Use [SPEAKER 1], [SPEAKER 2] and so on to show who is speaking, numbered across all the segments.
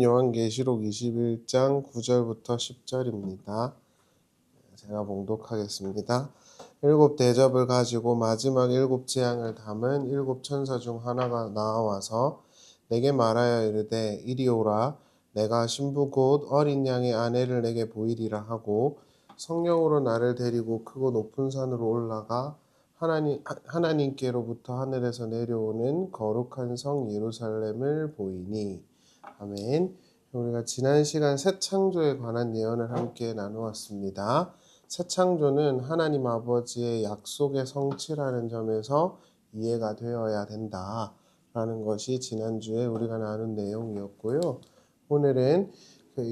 [SPEAKER 1] 요한계시록 21장 9절부터 10절입니다. 제가 봉독하겠습니다. 일곱 대접을 가지고 마지막 일곱 재앙을 담은 일곱 천사 중 하나가 나와서 내게 말하여 이르되 이리 오라. 내가 신부 곧 어린 양의 아내를 내게 보이리라 하고 성령으로 나를 데리고 크고 높은 산으로 올라가 하나님께로부터 하늘에서 내려오는 거룩한 성 예루살렘을 보이니. 아멘. 우리가 지난 시간 새 창조에 관한 예언을 함께 나누었습니다. 새 창조는 하나님 아버지의 약속의 성취라는 점에서 이해가 되어야 된다라는 것이 지난주에 우리가 나눈 내용이었고요. 오늘은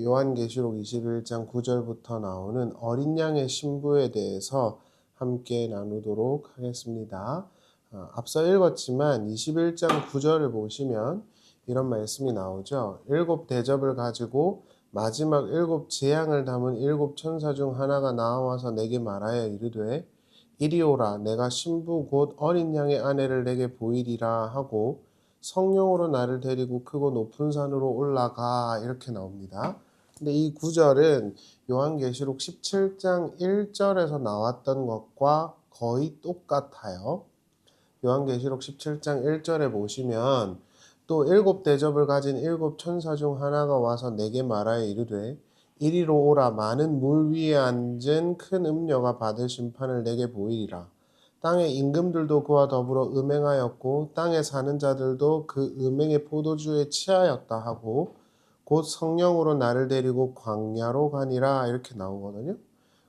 [SPEAKER 1] 요한계시록 21장 9절부터 나오는 어린 양의 신부에 대해서 함께 나누도록 하겠습니다. 앞서 읽었지만 21장 9절을 보시면 이런 말씀이 나오죠. 일곱 대접을 가지고 마지막 일곱 재앙을 담은 일곱 천사 중 하나가 나와서 내게 말하여 이르되 이리 오라. 내가 신부 곧 어린 양의 아내를 내게 보이리라 하고 성령으로 나를 데리고 크고 높은 산으로 올라가. 이렇게 나옵니다. 근데 이 구절은 요한계시록 17장 1절에서 나왔던 것과 거의 똑같아요. 요한계시록 17장 1절에 보시면 또 일곱 대접을 가진 일곱 천사 중 하나가 와서 내게 말하여 이르되 이리로 오라. 많은 물 위에 앉은 큰 음녀가 받을 심판을 내게 보이리라. 땅의 임금들도 그와 더불어 음행하였고 땅에 사는 자들도 그 음행의 포도주에 취하였다 하고 곧 성령으로 나를 데리고 광야로 가니라. 이렇게 나오거든요.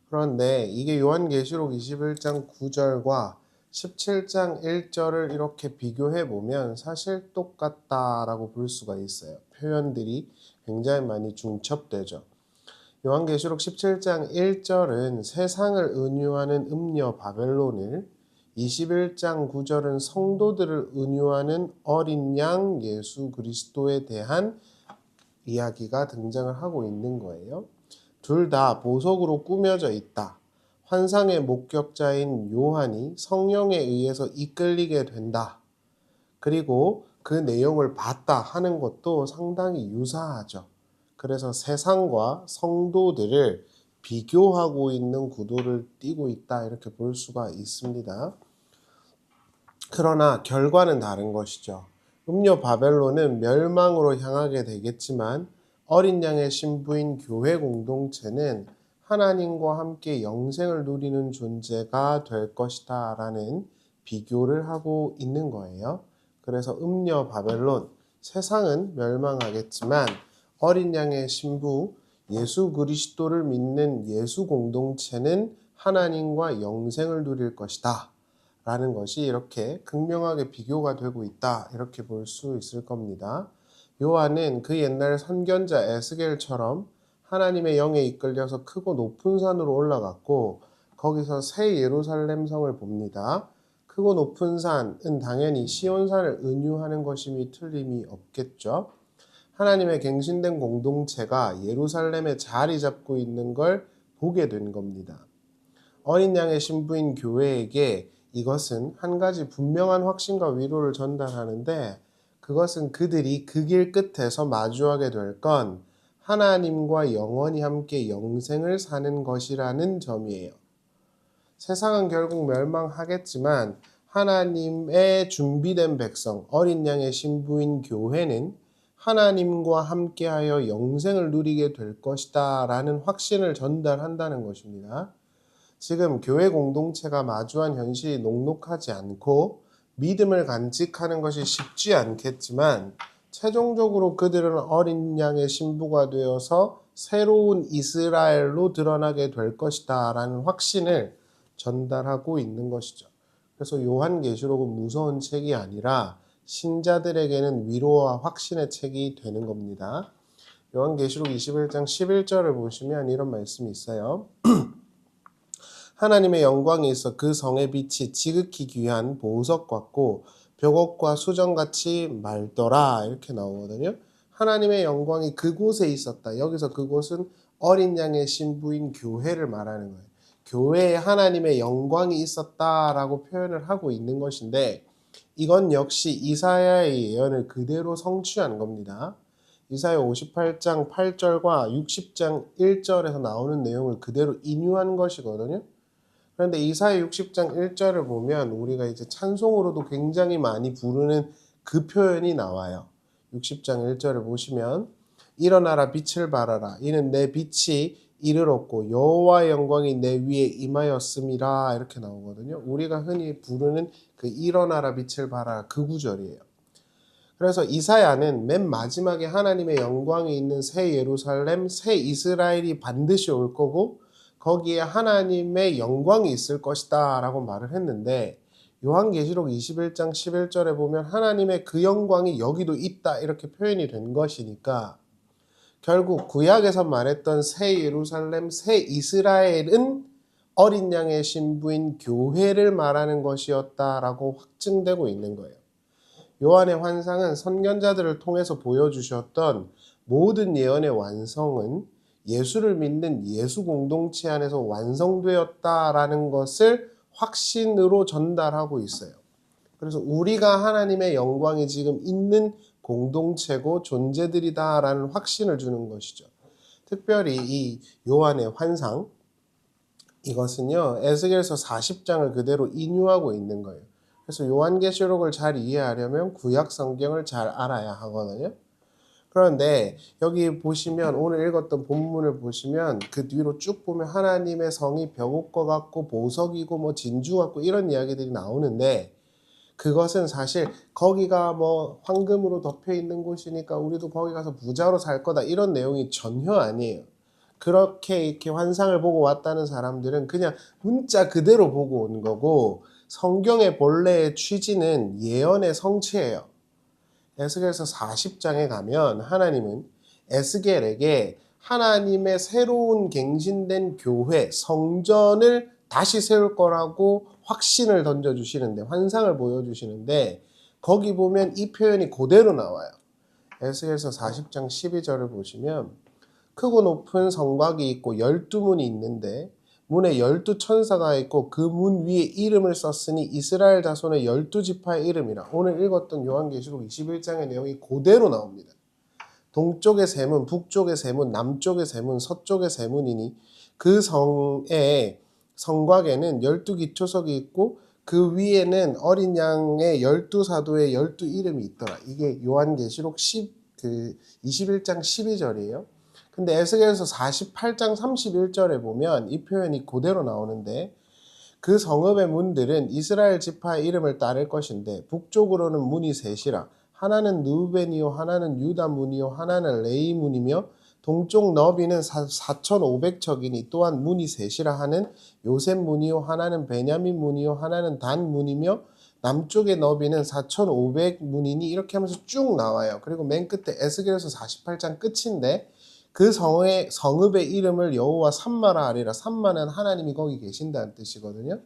[SPEAKER 1] 그런데 이게 요한계시록 21장 9절과 17장 1절을 이렇게 비교해 보면 사실 똑같다라고 볼 수가 있어요. 표현들이 굉장히 많이 중첩되죠. 요한계시록 17장 1절은 세상을 은유하는 음녀 바벨론을, 21장 9절은 성도들을 은유하는 어린 양 예수 그리스도에 대한 이야기가 등장을 하고 있는 거예요. 둘 다 보석으로 꾸며져 있다. 환상의 목격자인 요한이 성령에 의해서 이끌리게 된다. 그리고 그 내용을 봤다 하는 것도 상당히 유사하죠. 그래서 세상과 성도들을 비교하고 있는 구도를 띠고 있다. 이렇게 볼 수가 있습니다. 그러나 결과는 다른 것이죠. 음녀 바벨론은 멸망으로 향하게 되겠지만 어린 양의 신부인 교회 공동체는 하나님과 함께 영생을 누리는 존재가 될 것이다 라는 비교를 하고 있는 거예요. 그래서 음녀 바벨론, 세상은 멸망하겠지만 어린 양의 신부 예수 그리스도를 믿는 예수 공동체는 하나님과 영생을 누릴 것이다 라는 것이 이렇게 극명하게 비교가 되고 있다. 이렇게 볼 수 있을 겁니다. 요한은 그 옛날 선견자 에스겔처럼 하나님의 영에 이끌려서 크고 높은 산으로 올라갔고 거기서 새 예루살렘 성을 봅니다. 크고 높은 산은 당연히 시온산을 은유하는 것임이 틀림이 없겠죠. 하나님의 갱신된 공동체가 예루살렘에 자리 잡고 있는 걸 보게 된 겁니다. 어린 양의 신부인 교회에게 이것은 한 가지 분명한 확신과 위로를 전달하는데 그것은 그들이 그 길 끝에서 마주하게 될 건 하나님과 영원히 함께 영생을 사는 것이라는 점이에요. 세상은 결국 멸망하겠지만 하나님의 준비된 백성, 어린 양의 신부인 교회는 하나님과 함께하여 영생을 누리게 될 것이다 라는 확신을 전달한다는 것입니다. 지금 교회 공동체가 마주한 현실이 녹록하지 않고 믿음을 간직하는 것이 쉽지 않겠지만 최종적으로 그들은 어린 양의 신부가 되어서 새로운 이스라엘로 드러나게 될 것이다 라는 확신을 전달하고 있는 것이죠. 그래서 요한계시록은 무서운 책이 아니라 신자들에게는 위로와 확신의 책이 되는 겁니다. 요한계시록 21장 11절을 보시면 이런 말씀이 있어요. 하나님의 영광이 있어 그 성의 빛이 지극히 귀한 보석 같고 벽옥과 수정같이 맑더라. 이렇게 나오거든요. 하나님의 영광이 그곳에 있었다. 여기서 그곳은 어린 양의 신부인 교회를 말하는 거예요. 교회에 하나님의 영광이 있었다라고 표현을 하고 있는 것인데 이건 역시 이사야의 예언을 그대로 성취한 겁니다. 이사야 58장 8절과 60장 1절에서 나오는 내용을 그대로 인유한 것이거든요. 그런데 이사야 60장 1절을 보면 우리가 이제 찬송으로도 굉장히 많이 부르는 그 표현이 나와요. 60장 1절을 보시면 일어나라 빛을 발하라 이는 내 빛이 이르렀고 여호와의 영광이 내 위에 임하였음이라 이렇게 나오거든요. 우리가 흔히 부르는 그 일어나라 빛을 발하라 그 구절이에요. 그래서 이사야는 맨 마지막에 하나님의 영광이 있는 새 예루살렘, 새 이스라엘이 반드시 올 거고 거기에 하나님의 영광이 있을 것이다 라고 말을 했는데 요한계시록 21장 11절에 보면 하나님의 그 영광이 여기도 있다 이렇게 표현이 된 것이니까 결국 구약에서 말했던 새 예루살렘, 새 이스라엘은 어린 양의 신부인 교회를 말하는 것이었다라고 확증되고 있는 거예요. 요한의 환상은 선견자들을 통해서 보여주셨던 모든 예언의 완성은 예수를 믿는 예수 공동체 안에서 완성되었다라는 것을 확신으로 전달하고 있어요. 그래서 우리가 하나님의 영광이 지금 있는 공동체고 존재들이다라는 확신을 주는 것이죠. 특별히 이 요한의 환상, 이것은요 에스겔서 40장을 그대로 인유하고 있는 거예요. 그래서 요한계시록을 잘 이해하려면 구약 성경을 잘 알아야 하거든요. 그런데 여기 보시면 오늘 읽었던 본문을 보시면 그 뒤로 쭉 보면 하나님의 성이 벽옥과 같고 보석이고 뭐 진주 같고 이런 이야기들이 나오는데 그것은 사실 거기가 뭐 황금으로 덮여 있는 곳이니까 우리도 거기 가서 부자로 살 거다 이런 내용이 전혀 아니에요. 그렇게 이렇게 환상을 보고 왔다는 사람들은 그냥 문자 그대로 보고 온 거고 성경의 본래의 취지는 예언의 성취예요. 에스겔서 40장에 가면 하나님은 에스겔에게 하나님의 새로운 갱신된 교회, 성전을 다시 세울 거라고 확신을 던져주시는데 환상을 보여주시는데 거기 보면 이 표현이 그대로 나와요. 에스겔서 40장 12절을 보시면 크고 높은 성곽이 있고 12문이 있는데 문에 12천사가 있고 그 문 위에 이름을 썼으니 이스라엘 자손의 12지파의 이름이라. 오늘 읽었던 요한계시록 21장의 내용이 그대로 나옵니다. 동쪽의 세 문, 북쪽의 세 문, 남쪽의 세 문, 서쪽의 세 문이니 그 성의 성곽에는 12기초석이 있고 그 위에는 어린 양의 12사도의 12 이름이 있더라. 이게 요한계시록 21장 12절이에요. 근데 에스겔서 48장 31절에 보면 이 표현이 그대로 나오는데 그 성읍의 문들은 이스라엘 지파의 이름을 따를 것인데 북쪽으로는 문이 셋이라 하나는 르우벤이요 하나는 유다 문이요 하나는 레위 문이며 동쪽 너비는 4,500척이니 또한 문이 셋이라 하는 요셉 문이요 하나는 베냐민 문이요 하나는 단 문이며 남쪽의 너비는 4,500 문이니 이렇게 하면서 쭉 나와요. 그리고 맨 끝에 에스겔서 48장 끝인데 그 성읍의 이름을 여호와 삼마라 하리라. 삼마는 하나님이 거기 계신다는 뜻이거든요.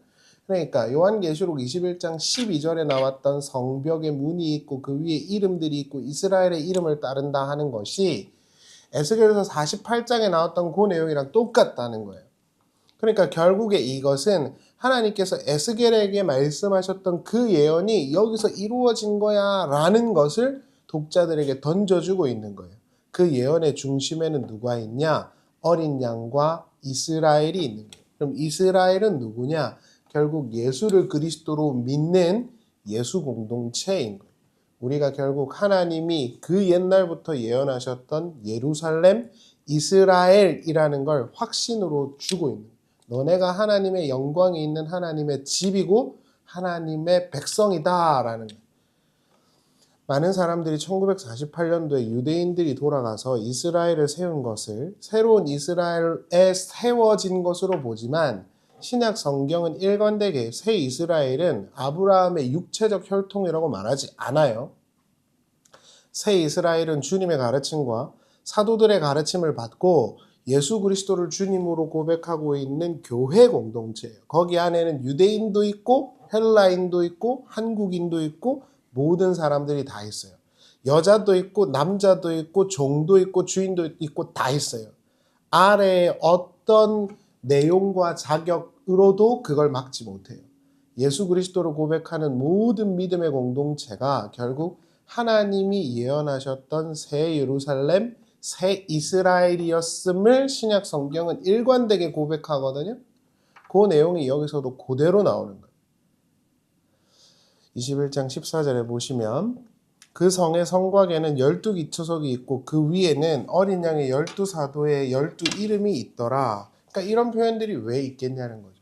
[SPEAKER 1] 그러니까 요한계시록 21장 12절에 나왔던 성벽에 문이 있고 그 위에 이름들이 있고 이스라엘의 이름을 따른다 하는 것이 에스겔서 48장에 나왔던 그 내용이랑 똑같다는 거예요. 그러니까 결국에 이것은 하나님께서 에스겔에게 말씀하셨던 그 예언이 여기서 이루어진 거야 라는 것을 독자들에게 던져주고 있는 거예요. 그 예언의 중심에는 누가 있냐? 어린 양과 이스라엘이 있는 거예요. 그럼 이스라엘은 누구냐? 결국 예수를 그리스도로 믿는 예수 공동체인 거예요. 우리가 결국 하나님이 그 옛날부터 예언하셨던 예루살렘, 이스라엘이라는 걸 확신으로 주고 있는 거예요. 너네가 하나님의 영광이 있는 하나님의 집이고 하나님의 백성이다라는 거예요. 많은 사람들이 1948년도에 유대인들이 돌아가서 이스라엘을 세운 것을 새로운 이스라엘에 세워진 것으로 보지만 신약 성경은 일관되게 새 이스라엘은 아브라함의 육체적 혈통이라고 말하지 않아요. 새 이스라엘은 주님의 가르침과 사도들의 가르침을 받고 예수 그리스도를 주님으로 고백하고 있는 교회 공동체예요. 거기 안에는 유대인도 있고 헬라인도 있고 한국인도 있고 모든 사람들이 다 있어요. 여자도 있고 남자도 있고 종도 있고 주인도 있고 다 있어요. 아래에 어떤 내용과 자격으로도 그걸 막지 못해요. 예수 그리스도를 고백하는 모든 믿음의 공동체가 결국 하나님이 예언하셨던 새 예루살렘, 새 이스라엘이었음을 신약 성경은 일관되게 고백하거든요. 그 내용이 여기서도 그대로 나오는 거예요. 21장 14절에 보시면 그 성의 성곽에는 12기초석이 있고 그 위에는 어린 양의 12사도의 12이름이 있더라. 그러니까 이런 표현들이 왜 있겠냐는 거죠.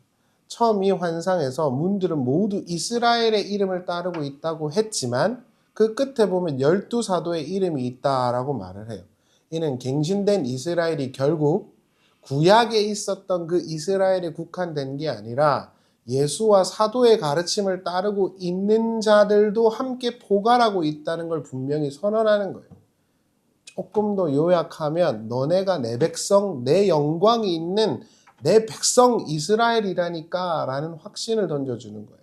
[SPEAKER 1] 처음 이 환상에서 문들은 모두 이스라엘의 이름을 따르고 있다고 했지만 그 끝에 보면 12사도의 이름이 있다라고 말을 해요. 이는 갱신된 이스라엘이 결국 구약에 있었던 그 이스라엘에 국한된 게 아니라 예수와 사도의 가르침을 따르고 있는 자들도 함께 포괄하고 있다는 걸 분명히 선언하는 거예요. 조금 더 요약하면 너네가 내 백성, 내 영광이 있는 내 백성 이스라엘이라니까 라는 확신을 던져주는 거예요.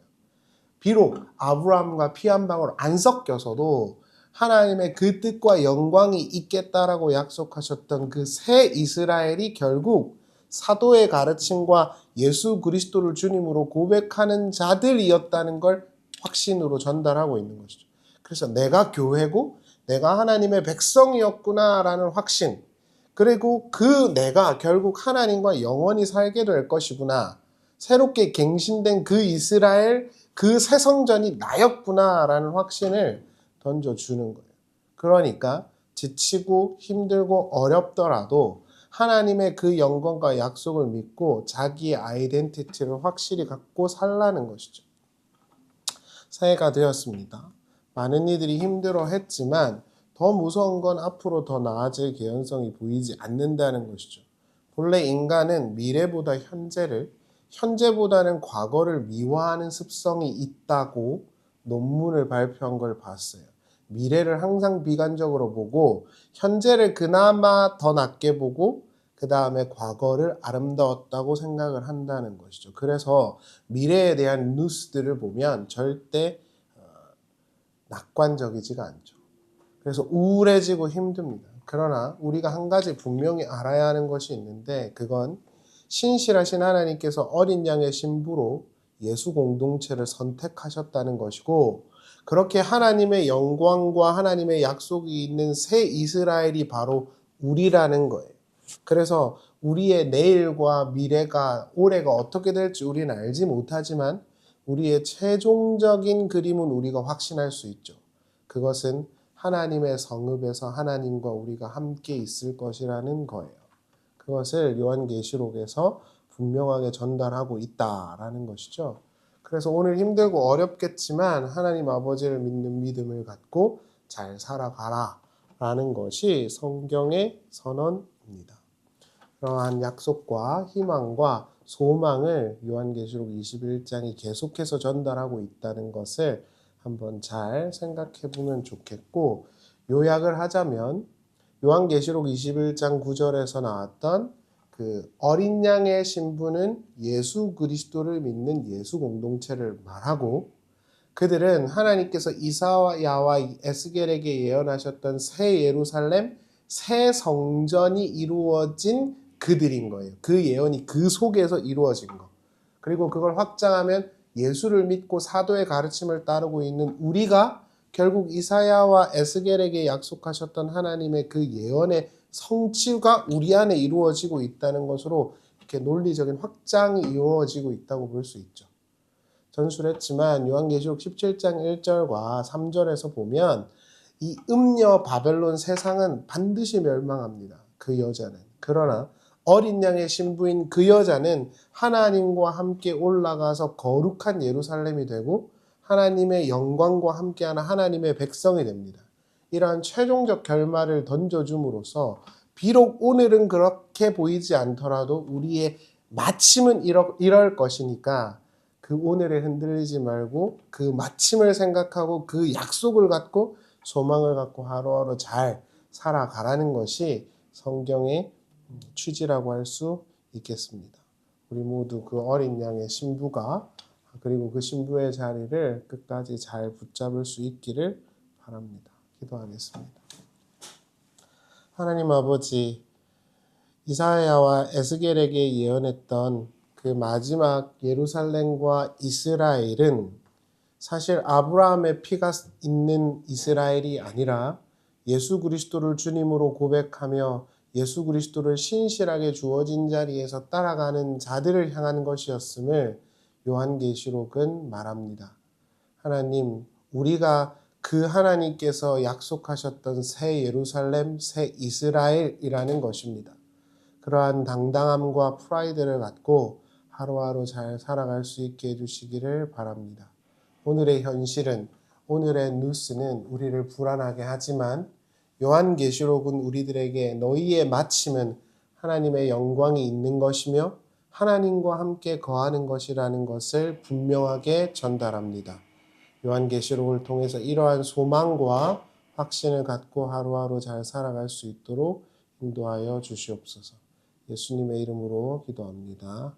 [SPEAKER 1] 비록 아브라함과 피 한 방울 안 섞여서도 하나님의 그 뜻과 영광이 있겠다라고 약속하셨던 그 새 이스라엘이 결국 사도의 가르침과 예수 그리스도를 주님으로 고백하는 자들이었다는 걸 확신으로 전달하고 있는 것이죠. 그래서 내가 교회고 내가 하나님의 백성이었구나라는 확신, 그리고 그 내가 결국 하나님과 영원히 살게 될 것이구나, 새롭게 갱신된 그 이스라엘, 그 새 성전이 나였구나라는 확신을 던져주는 거예요. 그러니까 지치고 힘들고 어렵더라도 하나님의 그 영광과 약속을 믿고 자기의 아이덴티티를 확실히 갖고 살라는 것이죠. 새해가 되었습니다. 많은 이들이 힘들어했지만 더 무서운 건 앞으로 더 나아질 개연성이 보이지 않는다는 것이죠. 본래 인간은 미래보다 현재보다는 과거를 미화하는 습성이 있다고 논문을 발표한 걸 봤어요. 미래를 항상 비관적으로 보고 현재를 그나마 더 낮게 보고 그 다음에 과거를 아름다웠다고 생각을 한다는 것이죠. 그래서 미래에 대한 뉴스들을 보면 절대 낙관적이지가 않죠. 그래서 우울해지고 힘듭니다. 그러나 우리가 한 가지 분명히 알아야 하는 것이 있는데, 그건 신실하신 하나님께서 어린 양의 신부로 예수 공동체를 선택하셨다는 것이고, 그렇게 하나님의 영광과 하나님의 약속이 있는 새 이스라엘이 바로 우리라는 거예요. 그래서 우리의 내일과 미래가, 올해가 어떻게 될지 우리는 알지 못하지만 우리의 최종적인 그림은 우리가 확신할 수 있죠. 그것은 하나님의 성읍에서 하나님과 우리가 함께 있을 것이라는 거예요. 그것을 요한계시록에서 분명하게 전달하고 있다라는 것이죠. 그래서 오늘 힘들고 어렵겠지만 하나님 아버지를 믿는 믿음을 갖고 잘 살아가라 라는 것이 성경의 선언입니다. 그러한 약속과 희망과 소망을 요한계시록 21장이 계속해서 전달하고 있다는 것을 한번 잘 생각해 보면 좋겠고, 요약을 하자면 요한계시록 21장 9절에서 나왔던 그 어린 양의 신부는 예수 그리스도를 믿는 예수 공동체를 말하고, 그들은 하나님께서 이사야와 에스겔에게 예언하셨던 새 예루살렘, 새 성전이 이루어진 그들인 거예요. 그 예언이 그 속에서 이루어진 거. 그리고 그걸 확장하면 예수를 믿고 사도의 가르침을 따르고 있는 우리가 결국 이사야와 에스겔에게 약속하셨던 하나님의 그 예언의 성취가 우리 안에 이루어지고 있다는 것으로 이렇게 논리적인 확장이 이루어지고 있다고 볼 수 있죠. 전술했지만 요한계시록 17장 1절과 3절에서 보면 이 음녀 바벨론 세상은 반드시 멸망합니다. 그 여자는. 그러나 어린 양의 신부인 그 여자는 하나님과 함께 올라가서 거룩한 예루살렘이 되고 하나님의 영광과 함께하는 하나님의 백성이 됩니다. 이러한 최종적 결말을 던져줌으로써 비록 오늘은 그렇게 보이지 않더라도 우리의 마침은 이럴 것이니까 그 오늘에 흔들리지 말고 그 마침을 생각하고 그 약속을 갖고 소망을 갖고 하루하루 잘 살아가라는 것이 성경의 취지라고 할 수 있겠습니다. 우리 모두 그 어린 양의 신부가, 그리고 그 신부의 자리를 끝까지 잘 붙잡을 수 있기를 바랍니다. 기도하겠습니다. 하나님 아버지, 이사야와 에스겔에게 예언했던 그 마지막 예루살렘과 이스라엘은 사실 아브라함의 피가 있는 이스라엘이 아니라 예수 그리스도를 주님으로 고백하며 예수 그리스도를 신실하게 주어진 자리에서 따라가는 자들을 향한 것이었음을 요한계시록은 말합니다. 하나님, 우리가 그 하나님께서 약속하셨던 새 예루살렘, 새 이스라엘이라는 것입니다. 그러한 당당함과 프라이드를 갖고 하루하루 잘 살아갈 수 있게 해주시기를 바랍니다. 오늘의 현실은, 오늘의 뉴스는 우리를 불안하게 하지만 요한계시록은 우리들에게 너희의 마침은 하나님의 영광이 있는 것이며 하나님과 함께 거하는 것이라는 것을 분명하게 전달합니다. 요한계시록을 통해서 이러한 소망과 확신을 갖고 하루하루 잘 살아갈 수 있도록 인도하여 주시옵소서. 예수님의 이름으로 기도합니다.